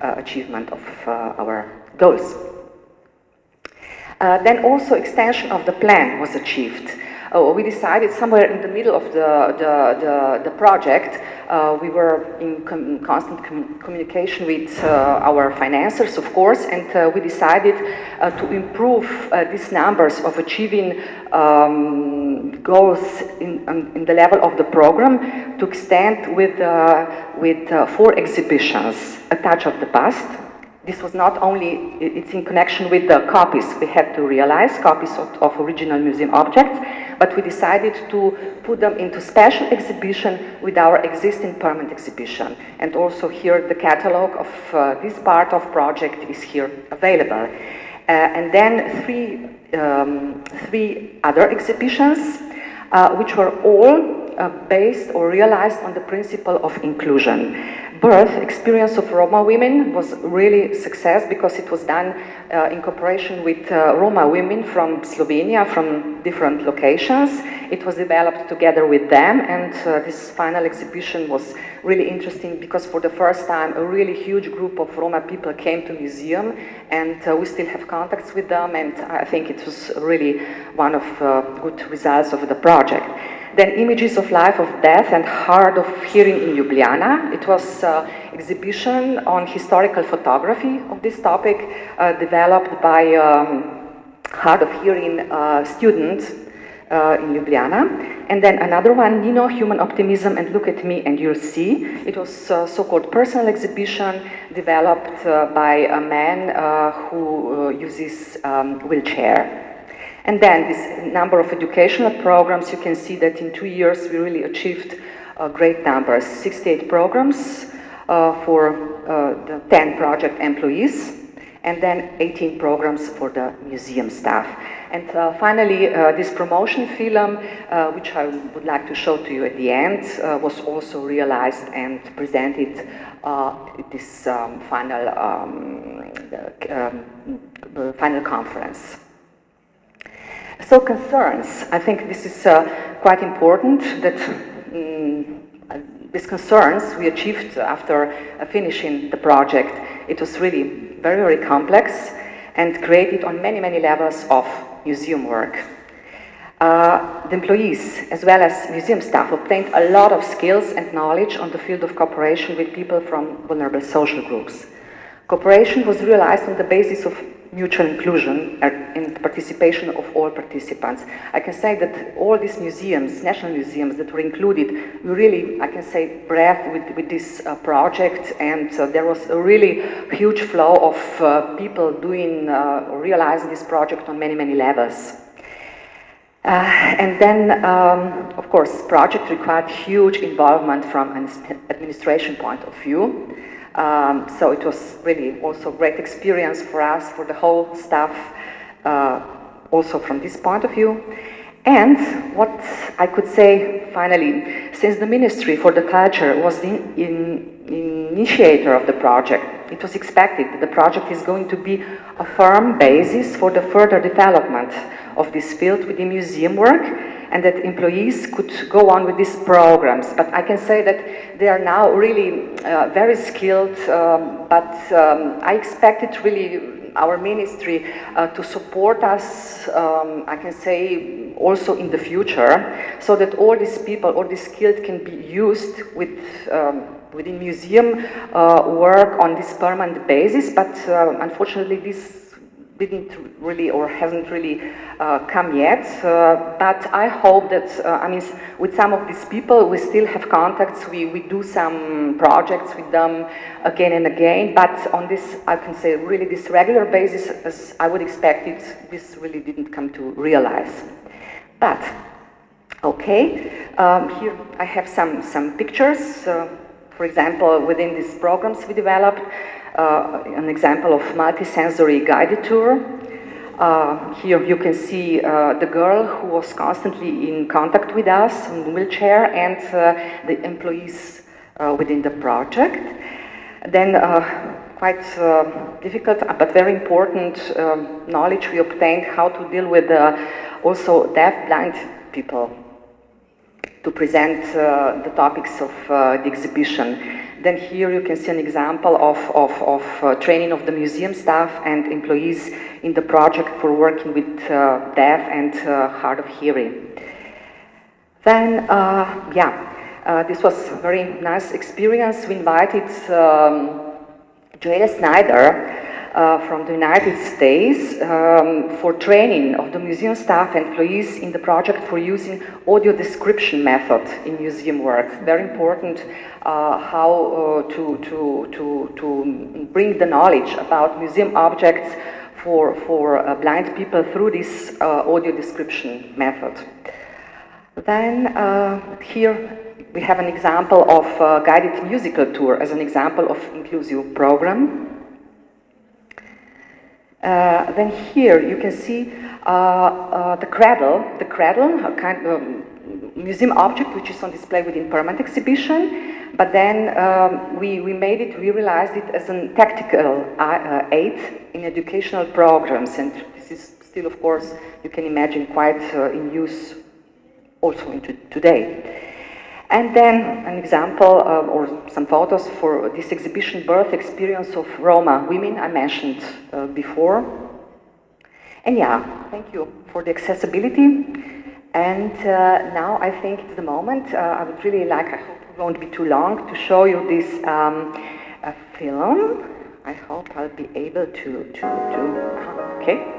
achievement of our goals. Then also extension of the plan was achieved. We decided somewhere in the middle of the project, we were in constant communication with our financiers, of course, and we decided to improve these numbers of achieving goals in the level of the program to extend with 4 exhibitions, A Touch of the Past. This was not only, it's in connection with the copies we had to realize, copies of original museum objects, but we decided to put them into special exhibition with our existing permanent exhibition. And also here the catalog of this part of project is here available. And then three other exhibitions, which were all based or realized on the principle of inclusion. Birth experience of Roma women was really a success because it was done in cooperation with Roma women from Slovenia, from different locations. It was developed together with them, and this final exhibition was really interesting because for the first time a really huge group of Roma people came to the museum, and we still have contacts with them, and I think it was really one of good results of the project. Then Images of Life of Death and Hard of Hearing in Ljubljana. It was an exhibition on historical photography of this topic, developed by Hard of Hearing students in Ljubljana. And then another one, Nino, Human Optimism and Look at Me and You'll See. It was a so-called personal exhibition developed by a man who uses wheelchair. And then this number of educational programs, you can see that in 2 years we really achieved great numbers. 68 programs for the 10 project employees, and then 18 programs for the museum staff. And finally, this promotion film, which I would like to show to you at the end, was also realized and presented at this final conference. So concerns, I think this is quite important that these concerns we achieved after finishing the project. It was really very, very complex and created on many, many levels of museum work. The employees, as well as museum staff, obtained a lot of skills and knowledge on the field of cooperation with people from vulnerable social groups. Cooperation was realized on the basis of mutual inclusion and participation of all participants. I can say that all these museums, national museums that were included, we really, I can say, breathed with this project, and there was a really huge flow of people doing, realizing this project on many, many levels. And then, of course, project required huge involvement from an administration point of view. So it was really also a great experience for us, for the whole staff, also from this point of view. And what I could say finally, since the Ministry for the Culture was the initiator of the project, it was expected that the project is going to be a firm basis for the further development of this field within museum work, and that employees could go on with these programs. But I can say that they are now really very skilled, but I expected really our ministry to support us, I can say, also in the future, so that all these people, all these skills can be used within museum work on this permanent basis, but unfortunately this didn't really or hasn't really come yet, but I hope that, I mean, with some of these people we still have contacts, we do some projects with them again and again, but on this, I can say, really this regular basis, as I would expect it, this really didn't come to realize. But, okay, here I have some pictures, for example, within these programs we developed, an example of multi-sensory guided tour. Here you can see the girl who was constantly in contact with us in the wheelchair and the employees within the project. Then quite difficult but very important knowledge we obtained how to deal with also deaf-blind people to present the topics of the exhibition. Then here you can see an example of training of the museum staff and employees in the project for working with deaf and hard of hearing. Then, this was a very nice experience. We invited Joelle Snyder from the United States for training of the museum staff and employees in the project for using audio description method in museum work. Very important how to bring the knowledge about museum objects for blind people through this audio description method. Then here we have an example of guided musical tour as an example of inclusive program. Then here you can see the cradle, a kind of museum object which is on display within permanent exhibition. But then we realized it as a tactical aid in educational programs, and this is still, of course, you can imagine, quite in use also into today. And then an example or some photos for this exhibition, Birth Experience of Roma Women, I mentioned before. And yeah, thank you for the accessibility. And now I think it's the moment, I would really like, I hope it won't be too long, to show you this film. I hope I'll be able to okay.